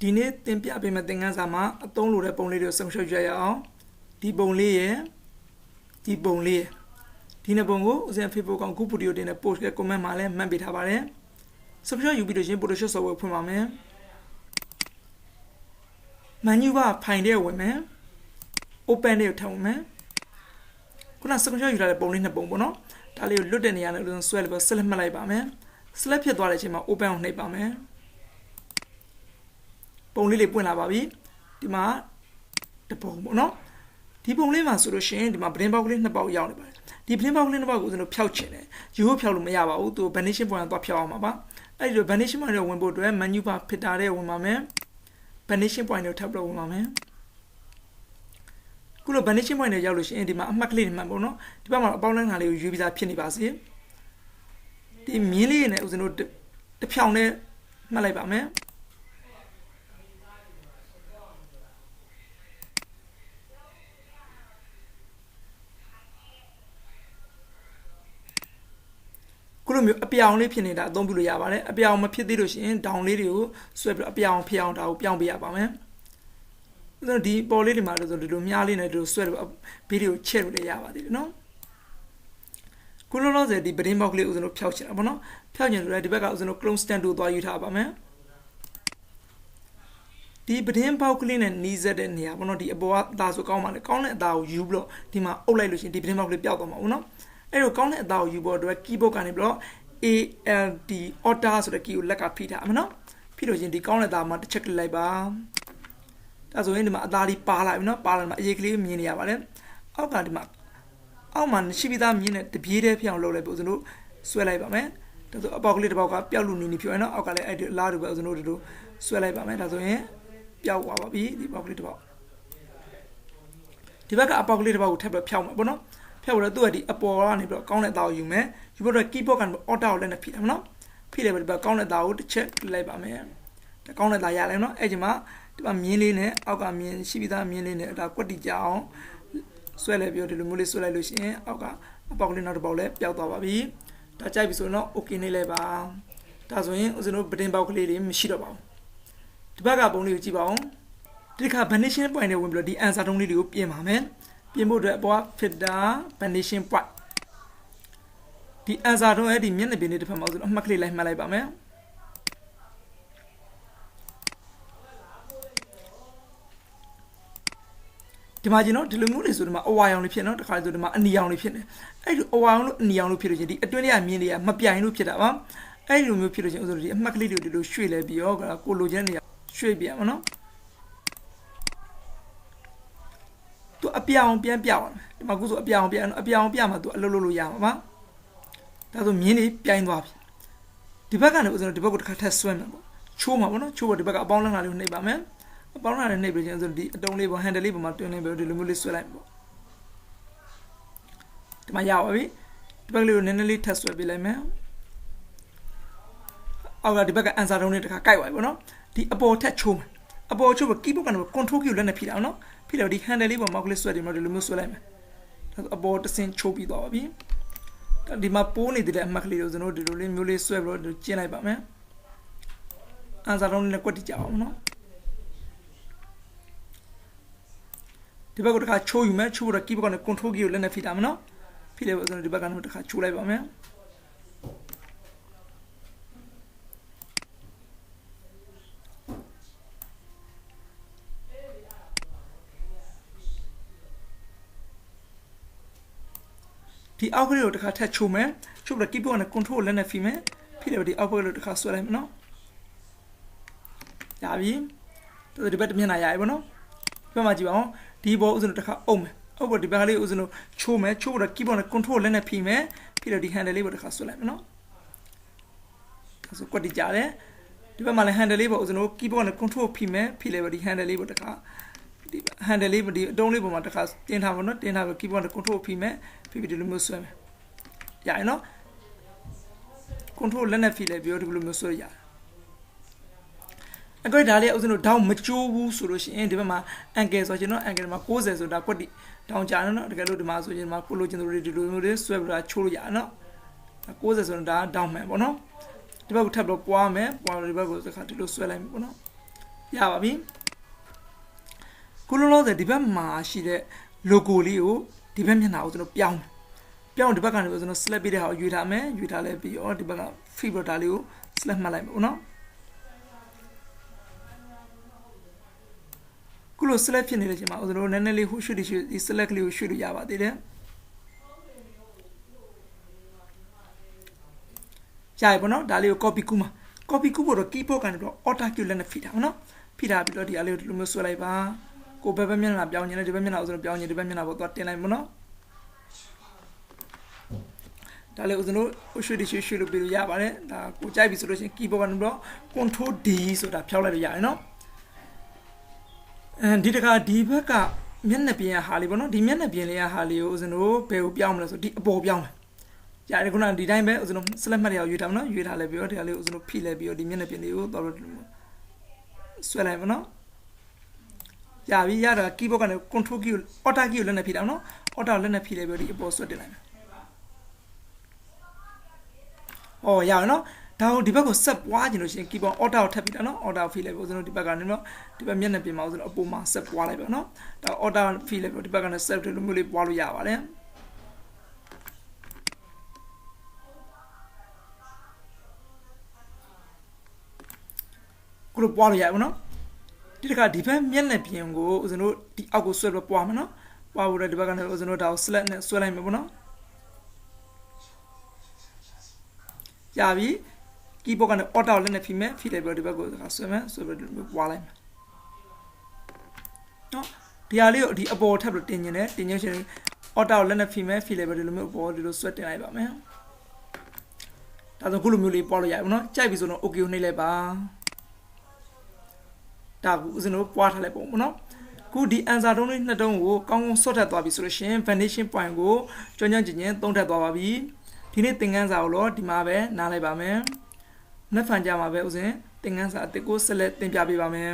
ဒီနေ့သင်ပြပေးမယ့်သင်ခန်းစာမှာအသုံးလိုတဲ့ပုံလေးတွေကိုဆုံးဖြတ်ကြရအောင်ဒီပုံလေးရဲ့ဒီပုံလေးရဲ့ဒီနှစ်ပုံကိုဦးဇင် Facebook ကောင်ခုဗီဒီယိုတင်တဲ့ post က comment မှာလည်းမှတ်ပေးထားပါတယ်ဆုံးဖြတ်ယူပြီးတော့ရှင် Photoshop software ဖွင့်ပါမယ် menu ကဖိုင်ထဲဝင်မယ် open လေးကိုထည့်ဝင်မယ်ခုနဆုံးဖြတ်ယူထားတဲ့ပုံလေးနှစ်ပုံပေါ့နော်ဒါလေးကိုလွတ်တဲ့နေရာနဲ့ဦးဇင်ဆွဲလိုက်ပြီး select မှတ်လိုက်ပါမယ် select ဖြစ်သွားတဲ့အချိန်မှာ open ကိုနှိပ်ပါမယ်ပုံလေးလေးပွင့်လာပါပြီဒီမှာတပုံပေါ့နော်ဒီပုံလေးမှာဆိုလို့ရှိရင်ဒီမှာပတင်းပေါက်ကလေးနှစ်ပေါက်ရောက်နေပါတယ်ဒီပတင်းပေါက်ကလေးနှစ်ပေါက်ကိုကျွန်တော်ဖြောက်ချင်တယ်ရိုးဖြောက်လို့မရပါဘူးသူ vanishing point သွားဖြောက်အောင်ပါအဲ့ဒီ vanishing point ကိုဝင်ဖို့အတွက် menu bar ဖြစ်တာတဲ့ဝင်ပါမယ် vanishing point ကိုထပ်ပြီးဝင်ပါမယ်ခုလို vanishing point နဲ့ရောက်လို့ရှိရင်ဒီမှာအမှတ်ကလေးတွေမှန်ပေါ့နော်ဒီဘက်မှာအပေါင်းလန်းခါလေးကိုရွေးပြီးသားဖြစ်နေပါစေဒီမြင်းလေးနဲ့ဦးဇင်းတို့တစ်ဖြောင်နဲ့မှတ်လိုက်ပါမယ်ခုလိုမျိုးအပြောင်လေးဖြစ်နေတာအသုံးပြုလို့ရပါတယ်အပြောင်မဖြစ်သေးလို့ရှိရင်ဒေါင်လေးတွေကိုဆွဲပြီးအပြောင်ဖြစ်အောင်ဒါကိုပြောင်းပေးရပါမယ်ဒီပေါ်လေးတွေမှာဆိုဒီလိုမြားလေးနဲ့ဒီလိုဆွဲပြီးဗီဒီယိုချက်လို့ရပါသေးတယ်နော်ခုလိုလို့ဆိုဒီပတင်းပေါက်ကလေးဦးဇင်းတို့ဖျောက်ချင်တာပေါ့နော်ဖျောက်ချင်လို့ဒီဘက်ကဦးဇင်းတို့ clone stand တို့သွားယူထားပါမယ်ဒီပတင်းပေါက်ကလေးနဲ့နီးစပ်တဲ့နေရာပေါ့နော်ဒီအပေါ်ကအသားဆိုကောင်းပါလေကောင်းတဲ့အသားကိုယူပြီးတော့ဒီမှာအုပ်လိုက်လို့ရှိရင်ဒီပတင်းပေါက်ကလေးပျောက်သွားမှာပေါ့နော်အဲ့လိုကောင်းတဲ့အသားကိုယူဖို့အတွက် keyboard ကနေပြီးတော့ ALT Alt ဆိုတဲ့ key ကိုလက်ကဖိထားမှာနော်ဖိလို့ချင်းဒီကောင်းတဲ့အသားမှာတစ်ချက်ကလေးလိုက်ပါဒါဆိုရင်ဒီမှာအသားလေးပါလာပြီနော်ပါလာမှာအရေးကလေးမြင်နေရပါတယ်အောက်ကဒီမှာအောက်မှာရှိပြီးသားမြင်တဲ့တပြေးတည်းဖြစ်အောင်လုပ်လိုက်ပို့စလို့ဆွဲလိုက်ပါမယ်ဒါဆိုအပေါက်ကလေးတစ်ပေါက်ကပျောက်လို့နေဖြစ်ရနော်အောက်ကလည်းအဲ့ဒီအလားတူပဲစလို့ဒီလိုဆွဲလိုက်ပါမယ်ဒါဆိုရင်ပျောက်သွားပါပြီဒီပေါက်ကလေးတစ်ပေါက်ဒီဘက်ကအပေါက်ကလေးတစ်ပေါက်ကိုထပ်ပြီးဖြောက်မှာပေါ့နော်ဖြောက်တော့သူ့ကဒီအပေါ်ကနေပြီးတော့ကောင်းတဲ့အသားကိုယူမယ်ယူဖို့တော့ keyboard ကနေ Alt ကိုလည်းနဲ့ဖိတယ်မနော်ဖိလိုက်ပြီးတော့ကောင်းတဲ့အသားကိုတစ်ချက်လိုက်ပါမယ်ဒါကောင်းတဲ့အသားရလိုက်နော်အဲ့ဒီမှာဒီမှာမြင်းလေးနဲ့အောက်ကမြင်းရှိပြီးသားမြင်းလေးနဲ့ဒါကွက်တီကြအောင်ဆွဲလိုက်ပြီးတော့ဒီလိုမျိုးလေးဆွဲလိုက်လို့ရှိရင်အောက်ကအပေါက်ကလေးနောက်တစ်ပေါက်လည်းပျောက်သွားပါပြီဒါကြိုက်ပြီဆိုရင်တော့ okay နေလိုက်ပါဒါဆိုရင်ဦးဇင်းတို့ပတင်းပေါက်ကလေးတွေမရှိတော့ပါဘူးဒီဘက်ကပုံလေးကိုကြည့်ပါဦးဒီခါ vanishing point နဲ့ဝင်ပြီးတော့ဒီ answer တုံးလေးတွေကိုပြင်ပါမယ်ပြင်ဖို့အတွက်အပေါ်က filter vanishing point ဒီ answer တုံးရဲ့ဒီမျက်နှာပြင်လေးတစ်ဖက်မှာဆိုတော့အမှတ်ကလေးလိုက်မှတ်လိုက်ပါမယ်ဒီမှာကျွန်တော်ဒီလိုမျိုးလေးဆိုဒီမှာအဝါရောင်လေးဖြစ်နော်တခါလေဆိုဒီမှာအနီရောင်လေးဖြစ်နေအဲ့ဒီအဝါရောင်လို့အနီရောင်လို့ဖြစ်လို့ချင်းဒီအတွင်းလေးကမြင်းလေးကမပြိုင်လို့ဖြစ်တာပါအဲ့ဒီလိုမျိုးဖြစ်လို့ချင်းဥဆိုဒီအမှတ်ကလေးတွေဒီလိုရွှေ့လဲပြီးတော့ကိုလိုချင်တဲ့နေရာရွှေ့ပြန်ပါနော်သူအပြောင်ပြန်ပြအောင်ဒီမှာခုဆိုအပြောင်ပြမှာသူအလုပ်လုပ်လို့ရမှာပါဒါဆိုမြင်းလေးပြိုင်သွားပြီဒီဘက်ကနေဥဆိုဒီဘက်ကိုတစ်ခါထပ်ဆွဲမယ်ပေါ့ချိုးမှာပေါ့နော်ချိုးဖို့ဒီဘက်ကအပေါင်းလန်းလာလေးကိုနှိပ်ပါမယ်အပေါင်းလာနဲ့နှိပ်ပြီးချင်းဆိုဒီအတုံးလေးပေါ် handle လေးပေါ်မှာတွင်းနေပြီးဒီလိုမျိုးလေးဆွဲလိုက်ပေါ့ဒီမှာရပါပြီဒီဘက်လေးကိုနည်းနည်းလေးထပ်ဆွဲပေးလိုက်မယ်အောက်ကဒီဘက်က answer တုံးလေးတစ်ခါကိုက်သွားပြီပေါ့နော်ဒီအပေါ်ထက်ချိုးမယ်အပေါ်ချိုးပြီး keyboard ကနေ control key ကိုလက်နဲ့ဖိတာနော်ဖိလို့ဒီ handle လေးပေါ်မှာကလေးဆွဲဒီမှာဒီလိုမျိုးဆွဲလိုက်မယ်ဒါဆိုအပေါ်တစ်ဆင့်ချိုးပြီးသွားပါပြီဒီမှာပိုးနေတဲ့အမှတ်ကလေးကိုကျွန်တော်ဒီလိုလေးမျိုးလေးဆွဲပြီးတော့ကျင်းလိုက်ပါမယ် answer တုံးလေးနဲ့ကွက်တိကြအောင်နော်ဒီဘက်ကတစ်ခါချိုးယူမယ်ချိုးတော့ keyboard ကနေ control key ကိုလက်နဲ့ဖိတာမယ်နော်ဖိလိုက်ပါဆိုတော့ဒီဘက်ကနေတစ်ခါချိုးလိုက်ပါမယ်ဒီအောက်ကလေးကိုတစ်ခါထပ်ချိုးမယ်ချိုးပြီးတော့ keyboard ကနေ control လက်နဲ့ဖိမယ်ဖိလိုက်ပြီးဒီအောက်ကလေးကိုတစ်ခါဆွဲလိုက်မယ်နော်ရပြီတော်ဒီဘက်တစ်မျက်နှာရပြီပေါ့နော်ဒီဘက်မှာကြည့်ပါဦးဒီဘောဥစဉ်တစ်ခါအုပ်မယ်အုပ်ပြီးဒီဘက်ကလေးဥစဉ်လို့ချိုးမယ်ချိုးပြီးတော့ keyboard နဲ့ control လက်နဲ့ဖိမယ်ဖိလို့ဒီ handle လေးပေါ်တစ်ခါဆွဲလိုက်မယ်နော်ဒါဆိုကွက်တိကြတယ်ဒီဘက်မှာလည်း handle လေးပေါ်ဥစဉ်လို့ keyboard နဲ့ control ဖိမယ်ဖိလိုက်ပြီးဒီ handle လေးပေါ်တစ်ခါဒီ handle လေးဒီအတုံးလေးပေါ်မှာတစ်ခါတင်ထားပါတော့တင်ထားပြီး keyboard နဲ့ control ဖိမယ်ဖိပြီးဒီလိုမျိုးဆွဲမယ်ရရင်နော် control လက်နဲ့ဖိလိုက်ပြီးတော့ဒီလိုမျိုးဆွဲရတယ်အကွက်ဒါလေးဥစဉ်လို့ဒေါင်းမကျိုးဘူးဆိုလို့ရှိရင်ဒီဘက်မှာ angle ဆိုကျွန်တော် angle မှာ60ဆိုတာကွက်တိဒေါင်းကြာနော်တကယ်လို့ဒီမှာဆိုရင်မှာကိုလိုချင်သူတွေဒီလိုမျိုးလေးဆွဲပြီးတော့ချိုးလို့ရနော်60ဆိုတာဒါဒေါင်းမှန်ပေါ့နော်ဒီဘက်ကိုထပ်ပြီးပွားမယ်ပွားလို့ဒီဘက်ကိုစခါဒီလိုဆွဲလိုက်မယ်ပေါ့နော် ရပါပြီခုလုံးလုံးဒီဘက်မှာရှိတဲ့ logo လေးကိုဒီဘက်မျက်နှာကိုကျွန်တော်ပြောင်းဒီဘက်ကနေကျွန်တော် select ပေးတဲ့ဟာကိုရွေးထားမယ်ရွေးထားလဲပြီးတော့ဒီဘက်က free border လေးကို select မှတ်လိုက်မယ်နော်ခုလို select ဖြစ်နေတဲ့အချိန်မှာကျွန်တော်နည်းနည်းလေးဟိုရွှေ့ဒီ select လေးကိုရွှေ့လို့ရပါသေးတယ်ရပြီပေါ့နော်ဒါလေးကို copy ကူးမှာ copy ကူးဖို့တော့ keyboard ကနေတော့ alt key လက်နဲ့ဖိထားပါနော်ဖိထားပြီးတော့ဒီအလေးကိုဒီလိုမျိုးဆွဲလိုက်ပါကိုဘက်မျက်နှာပြောင်းနေတယ်ဒီဘက်မျက်နှာကိုကျွန်တော်ပြောင်းနေဒီဘက်မျက်နှာပေါ်သွားတင်လိုက်ပါနော်ဒါလေးကိုကျွန်တော်ရွှေ့လို့ပြလို့ရပါတယ်ဒါကိုကြိုက်ပြီဆိုလို့ရှိရင် keyboard ကနေတော့ control D ဆိုတာဖြောက်လိုက်လို့ရတယ်နော်ဒီတခါဒီဘက်ကမျက်နှာပြင်ရဟာလေးပေါ့နော်ဒီမျက်နှာပြင်လေးရဟာလေးကိုကျွန်တော်ဘယ်ကိုပြောင်းမလဲဆိုဒီအပေါ်ပြောင်းမယ်ရတယ်ခုနဒီတိုင်းပဲကျွန်တော် select မှတ်ရအောင်ရွေးထားမနော်ရွေးထားလဲပြီးတော့ဒီလေးကိုကျွန်တော်ဖိလဲပြီးတော့ဒီမျက်နှာပြင်လေးကိုတော့ဆွဲလိုက်ပါနော်ရပြီရတာ keyboard ကနေ control key ကို alt key ကိုလက်နဲ့ဖိတာနော် alt ကိုလက်နဲ့ဖိလဲပြီးတော့ဒီအပေါ်ဆွဲတင်လိုက်မယ်ရရနော်ဒါကိုဒီဘက်ကိုဆက်ပွားခြင်းလို့ရှိရင် keyboard alt ကိုထပ်ပြီးတာနော် alt ကိုဖိလိုက်ပြီးကျွန်တော်ဒီဘက်ကနေတော့ဒီဘက်မျက်နှာပြင်မှာကျွန်တော်အပေါ်မှာဆက်ပွားလိုက်ပါနော်ဒါ alt ဖိလိုက်ပြီးဒီဘက်ကနေ set လို့မျိုးလေးပွားလို့ရပါတယ်ခုလိုပွားလို့ရပါနော်ဒီတခါဒီဘက်မျက်နှာပြင်ကိုကျွန်တော်ဒီအောက်ကိုဆွဲပြီးပွားမယ်နော်ပွားဖို့တော့ဒီဘက်ကနေကျွန်တော်ဒါကို select နဲ့ဆွဲလိုက်မယ်ပေါ့နော်ရပြီ keyboard ကနေ alt ကိုလက်နဲ့ဖိမယ်ဖိလိုက်ပြီးတော့ဒီဘက်ကိုဆွဲမယ်ဆွဲပြီးတော့ပွားလိုက်မယ်နော်ဒီဟာလေးကိုဒီအပေါ်ထပ်ပြီးတင်နေတယ်တင်နေရှင် alt ကိုလက်နဲ့ဖိမယ်ဖိလိုက်ပြီးတော့ဒီလိုမျိုးအပေါ်ဒီလိုဆွဲတင်လိုက်ပါမယ်ဒါဆိုခုလိုမျိုးလေးပွားလို့ရပါဘူးနော်ကြိုက်ပြီဆိုတော့ okay ကိုနှိပ်လိုက်ပါဒါကူကျွန်တော်ပွားထားလိုက်ပုံပေါ့နော်ခုဒီ answer တုံးလေးနှစ်တုံးကိုကောင်းကောင်းဆော့ထပ်သွားပြီဆိုလို့ရှင် foundation point ကိုကျွမ်းကျွမ်းကျင်ကျင်သုံးထပ်သွားပါပြီဒီနေ့သင်ခန်းစာကိုတော့ဒီမှာပဲနားလိုက်ပါမယ်နောက်ဖန်ကြမှာပဲဥစဉ်သင်ခန်းစာအစ်ကိုဆက်လက်သင်ပြပေးပါမယ်